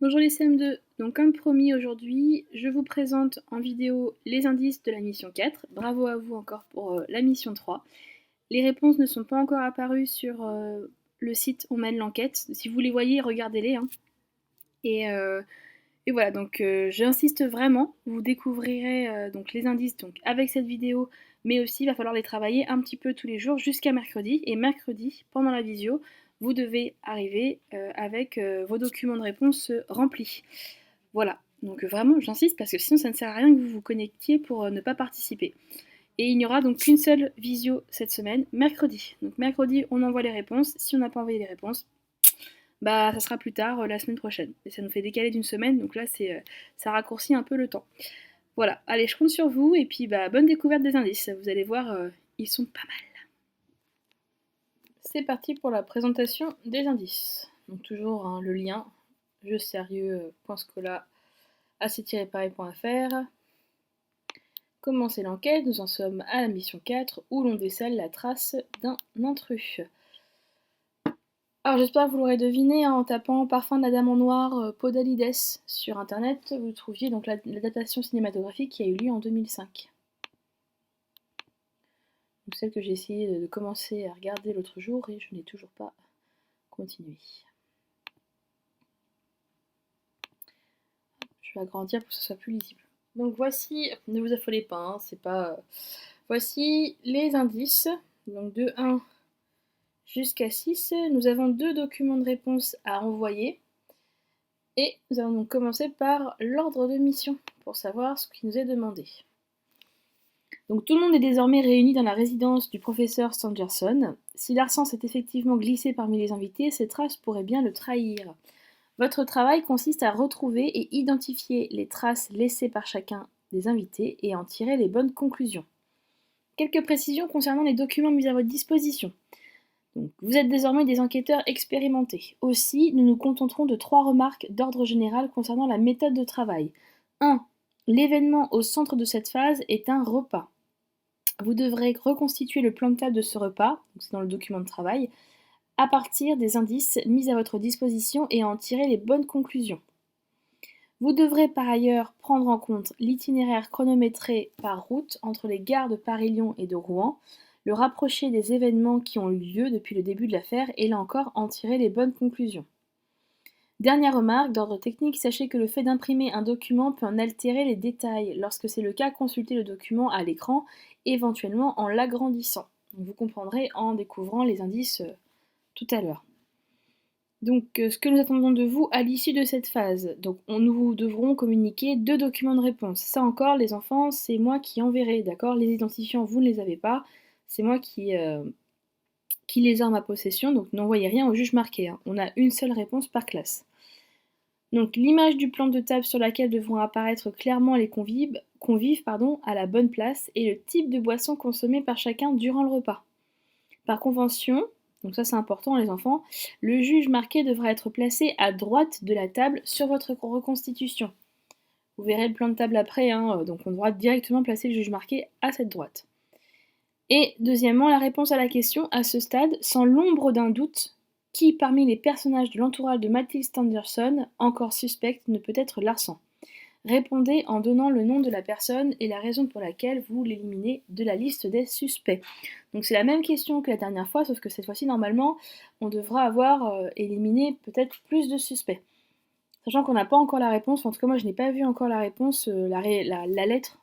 Bonjour les CM2, donc comme promis aujourd'hui, je vous présente en vidéo les indices de la mission 4. Bravo à vous encore pour la mission 3. Les réponses ne sont pas encore apparues sur le site On mène l'enquête. Si vous les voyez, regardez-les, hein. Et voilà, donc j'insiste vraiment, vous découvrirez donc les indices donc, avec cette vidéo, mais aussi il va falloir les travailler un petit peu tous les jours jusqu'à mercredi. Et mercredi, pendant la visio, vous devez arriver avec vos documents de réponse remplis. Voilà, donc vraiment j'insiste parce que sinon ça ne sert à rien que vous vous connectiez pour ne pas participer. Et il n'y aura donc qu'une seule visio cette semaine, mercredi. Donc mercredi, on envoie les réponses. Si on n'a pas envoyé les réponses, bah ça sera plus tard, la semaine prochaine. Et ça nous fait décaler d'une semaine, donc là ça raccourcit un peu le temps. Voilà, allez, je compte sur vous, et puis bah bonne découverte des indices. Vous allez voir, ils sont pas mal. C'est parti pour la présentation des indices. Donc toujours hein, le lien jeuxsérieux.scola.ac-paris.fr. Commencer l'enquête, nous en sommes à la mission 4 où l'on décèle la trace d'un intrus. Alors j'espère que vous l'aurez deviné, hein, en tapant Parfum de la Dame en Noir, Podalides sur internet, vous trouviez donc l'adaptation cinématographique qui a eu lieu en 2005. Donc celle que j'ai essayé de commencer à regarder l'autre jour et je n'ai toujours pas continué. Je vais agrandir pour que ce soit plus lisible. Donc voici, ne vous affolez pas, hein, c'est pas... Voici les indices, donc de 1 jusqu'à 6, nous avons 2 documents de réponse à envoyer. Et nous allons donc commencer par l'ordre de mission, pour savoir ce qui nous est demandé. Donc tout le monde est désormais réuni dans la résidence du professeur Stangerson. Si Larsan s'est effectivement glissé parmi les invités, ces traces pourraient bien le trahir. Votre travail consiste à retrouver et identifier les traces laissées par chacun des invités et en tirer les bonnes conclusions. Quelques précisions concernant les documents mis à votre disposition. Donc, vous êtes désormais des enquêteurs expérimentés. Aussi, nous nous contenterons de 3 remarques d'ordre général concernant la méthode de travail. 1. L'événement au centre de cette phase est un repas. Vous devrez reconstituer le plan de table de ce repas, c'est dans le document de travail, à partir des indices mis à votre disposition et en tirer les bonnes conclusions. Vous devrez par ailleurs prendre en compte l'itinéraire chronométré par route entre les gares de Paris-Lyon et de Rouen, le rapprocher des événements qui ont eu lieu depuis le début de l'affaire et là encore en tirer les bonnes conclusions. Dernière remarque d'ordre technique, sachez que le fait d'imprimer un document peut en altérer les détails. Lorsque c'est le cas, consultez le document à l'écran, éventuellement en l'agrandissant. Vous comprendrez en découvrant les indices tout à l'heure. Donc, ce que nous attendons de vous à l'issue de cette phase. Donc, nous devrons communiquer 2 documents de réponse. Ça encore, les enfants, c'est moi qui enverrai, d'accord? Les identifiants, vous ne les avez pas. C'est moi qui les ai en ma possession, donc n'envoyez rien au juge marqué, hein. On a une seule réponse par classe. Donc, l'image du plan de table sur laquelle devront apparaître clairement les convives à la bonne place et le type de boisson consommée par chacun durant le repas. Par convention, donc ça c'est important les enfants, le juge marqué devra être placé à droite de la table sur votre reconstitution. Vous verrez le plan de table après, hein, donc on devra directement placer le juge marqué à cette droite. Et deuxièmement, la réponse à la question, à ce stade, sans l'ombre d'un doute, qui parmi les personnages de l'entourage de Mathilde Stangerson, encore suspecte, ne peut être Larsan? Répondez en donnant le nom de la personne et la raison pour laquelle vous l'éliminez de la liste des suspects. Donc c'est la même question que la dernière fois, sauf que cette fois-ci, normalement, on devra avoir éliminé peut-être plus de suspects. Sachant qu'on n'a pas encore la réponse, en tout cas moi je n'ai pas vu encore la réponse, la lettre,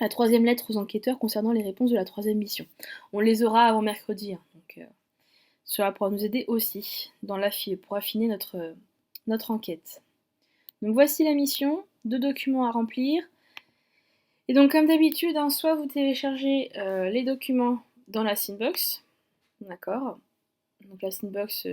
la 3e lettre aux enquêteurs concernant les réponses de la 3e mission. On les aura avant mercredi, hein, donc cela pourra nous aider aussi pour affiner notre enquête. Donc voici la mission, 2 documents à remplir. Et donc comme d'habitude, hein, soit vous téléchargez les documents dans la Synbox, d'accord, donc la Synbox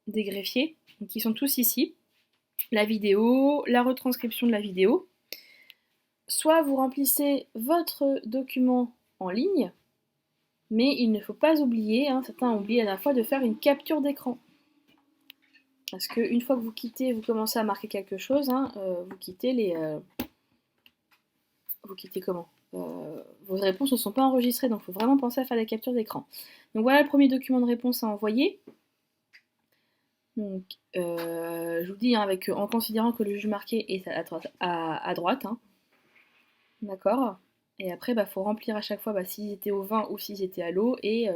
des greffiers, donc ils sont tous ici, la vidéo, la retranscription de la vidéo, soit vous remplissez votre document en ligne, mais il ne faut pas oublier, hein, certains ont oublié la dernière fois, de faire une capture d'écran. Parce qu'une fois que vous quittez, vous commencez à marquer quelque chose, hein, vous quittez les... vous quittez comment vos réponses ne sont pas enregistrées, donc il faut vraiment penser à faire la capture d'écran. Donc voilà le premier document de réponse à envoyer. Donc, je vous dis, hein, en considérant que le juge marqué est à droite, hein, d'accord. Et après, il faut remplir à chaque fois s'ils étaient au vin ou s'ils étaient à l'eau et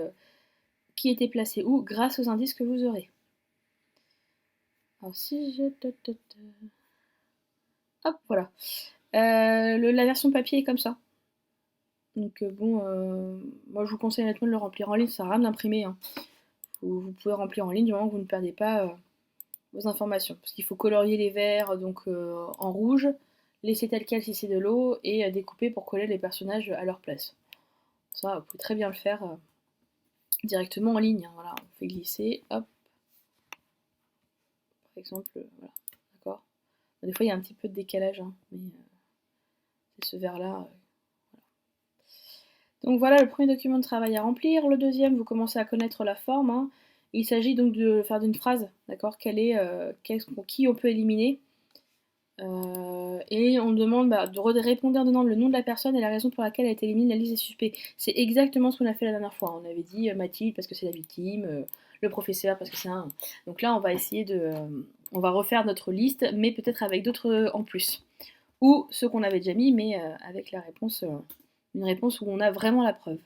qui était placé où grâce aux indices que vous aurez. Alors si je... Hop, voilà. La version papier est comme ça. Donc bon, moi je vous conseille honnêtement de le remplir en ligne, ça sert à rien de l'imprimer, hein. Vous pouvez remplir en ligne du moment que vous ne perdez pas vos informations. Parce qu'il faut colorier les verres donc en rouge, laisser tel quel si c'est de l'eau, et découper pour coller les personnages à leur place. Ça, vous pouvez très bien le faire directement en ligne, hein. Voilà, on fait glisser, hop, par exemple, voilà, d'accord. Des fois il y a un petit peu de décalage, hein, mais c'est ce verre-là. Donc voilà le premier document de travail à remplir. Le deuxième, vous commencez à connaître la forme, hein. Il s'agit donc de faire d'une phrase, d'accord, qui on peut éliminer. Et on demande de répondre en donnant le nom de la personne et la raison pour laquelle elle a été éliminée de la liste des suspects. C'est exactement ce qu'on a fait la dernière fois. On avait dit Mathilde parce que c'est la victime, le professeur parce que c'est un... Donc là, on va essayer on va refaire notre liste, mais peut-être avec d'autres en plus. Ou ceux qu'on avait déjà mis, mais avec la réponse, une réponse où on a vraiment la preuve.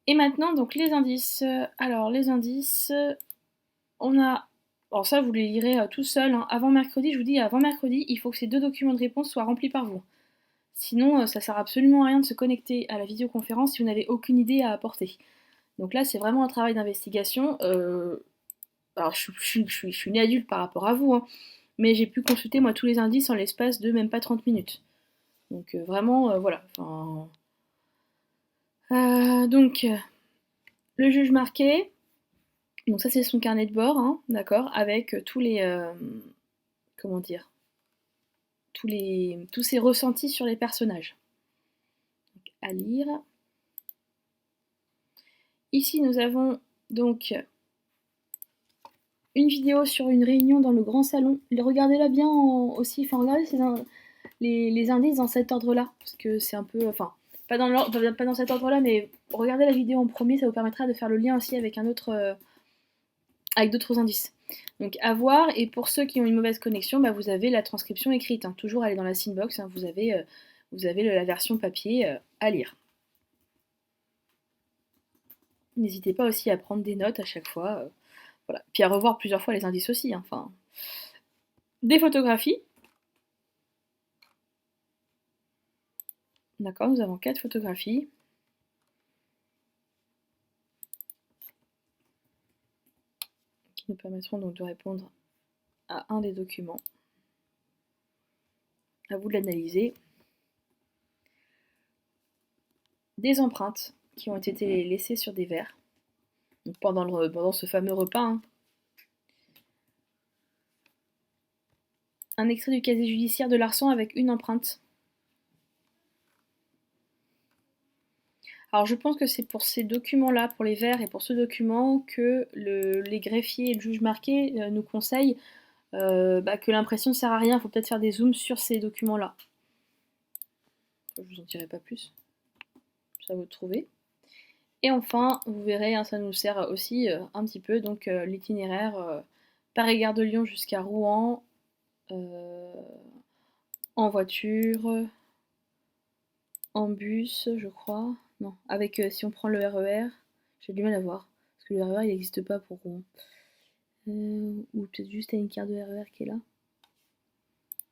Et maintenant, donc les indices. Alors, les indices, on a... Alors ça, vous les lirez tout seul, hein. Avant mercredi, je vous dis, avant mercredi, il faut que ces 2 documents de réponse soient remplis par vous. Sinon, ça sert absolument à rien de se connecter à la vidéoconférence si vous n'avez aucune idée à apporter. Donc là, c'est vraiment un travail d'investigation. Alors, je suis une adulte par rapport à vous, hein, mais j'ai pu consulter, moi, tous les indices en l'espace de même pas 30 minutes. Donc vraiment, voilà. Enfin, donc, le juge marqué, donc ça c'est son carnet de bord, hein, d'accord, avec tous les, comment dire, tous ses ressentis sur les personnages. Donc, à lire. Ici nous avons donc une vidéo sur une réunion dans le grand salon. Regardez-la bien aussi, enfin regardez les indices dans cet ordre-là, parce que c'est un peu, enfin, pas dans cet ordre-là, mais regardez la vidéo en premier, ça vous permettra de faire le lien aussi avec avec d'autres indices. Donc à voir, et pour ceux qui ont une mauvaise connexion, vous avez la transcription écrite, hein. Toujours aller dans la Synbox, hein, vous avez la version papier à lire. N'hésitez pas aussi à prendre des notes à chaque fois, voilà. Puis à revoir plusieurs fois les indices aussi, hein. Enfin, des photographies. D'accord, nous avons 4 photographies. Qui nous permettront donc de répondre à un des documents. À vous de l'analyser. Des empreintes qui ont été laissées sur des verres donc pendant ce fameux repas, hein. Un extrait du casier judiciaire de Larsan avec une empreinte. Alors je pense que c'est pour ces documents-là, pour les verres et pour ce document, que les greffiers et le juge marqué nous conseillent que l'impression ne sert à rien, il faut peut-être faire des zooms sur ces documents-là. Je vous en dirai pas plus, ça va vous trouver. Et enfin, vous verrez, hein, ça nous sert aussi un petit peu, donc l'itinéraire Paris-Gare de Lyon jusqu'à Rouen, en voiture, en bus, je crois. Non, avec si on prend le RER, j'ai du mal à voir, parce que le RER il n'existe pas pour Rouen. Ou peut-être juste il y a une carte de RER qui est là.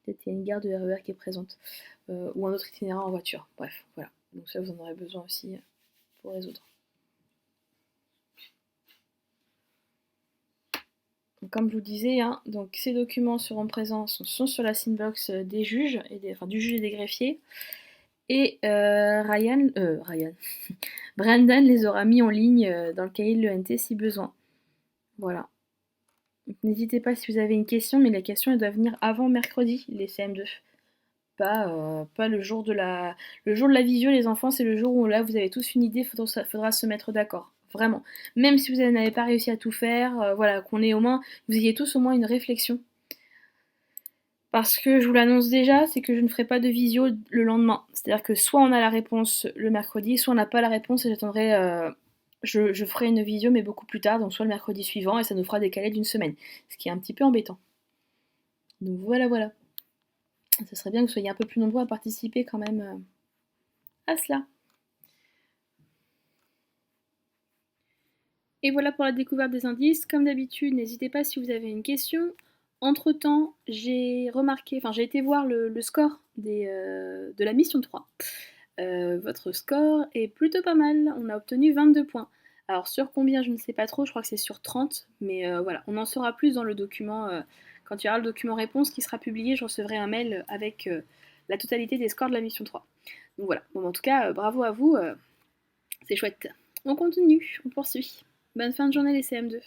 Peut-être il y a une gare de RER qui est présente. Ou un autre itinéraire en voiture. Bref, voilà. Donc ça, vous en aurez besoin aussi pour résoudre. Donc, comme je vous disais, hein, donc ces documents seront présents, sont sur la Synbox des juges, du juge et des greffiers. Et Ryan, Brandon les aura mis en ligne dans le cahier de l'ENT si besoin. Voilà. N'hésitez pas si vous avez une question, mais les questions elles doivent venir avant mercredi, les CM2. Pas le jour de la... Le jour de la visio, les enfants, c'est le jour où là vous avez tous une idée, faudra se mettre d'accord. Vraiment. Même si vous n'avez pas réussi à tout faire, voilà, qu'on ait au moins, vous ayez tous au moins une réflexion. Parce que je vous l'annonce déjà, c'est que je ne ferai pas de visio le lendemain. C'est-à-dire que soit on a la réponse le mercredi, soit on n'a pas la réponse et j'attendrai je ferai une visio, mais beaucoup plus tard, donc soit le mercredi suivant, et ça nous fera décaler d'une semaine, ce qui est un petit peu embêtant. Donc voilà, voilà. Ce serait bien que vous soyez un peu plus nombreux à participer quand même à cela. Et voilà pour la découverte des indices. Comme d'habitude, n'hésitez pas si vous avez une question. Entre-temps, j'ai remarqué, enfin j'ai été voir le score de la mission 3. Votre score est plutôt pas mal, on a obtenu 22 points. Alors sur combien, je ne sais pas trop, je crois que c'est sur 30, mais voilà, on en saura plus dans le document. Quand il y aura le document réponse qui sera publié, je recevrai un mail avec la totalité des scores de la mission 3. Donc voilà, bon, en tout cas, bravo à vous, c'est chouette. On continue, on poursuit. Bonne fin de journée les CM2.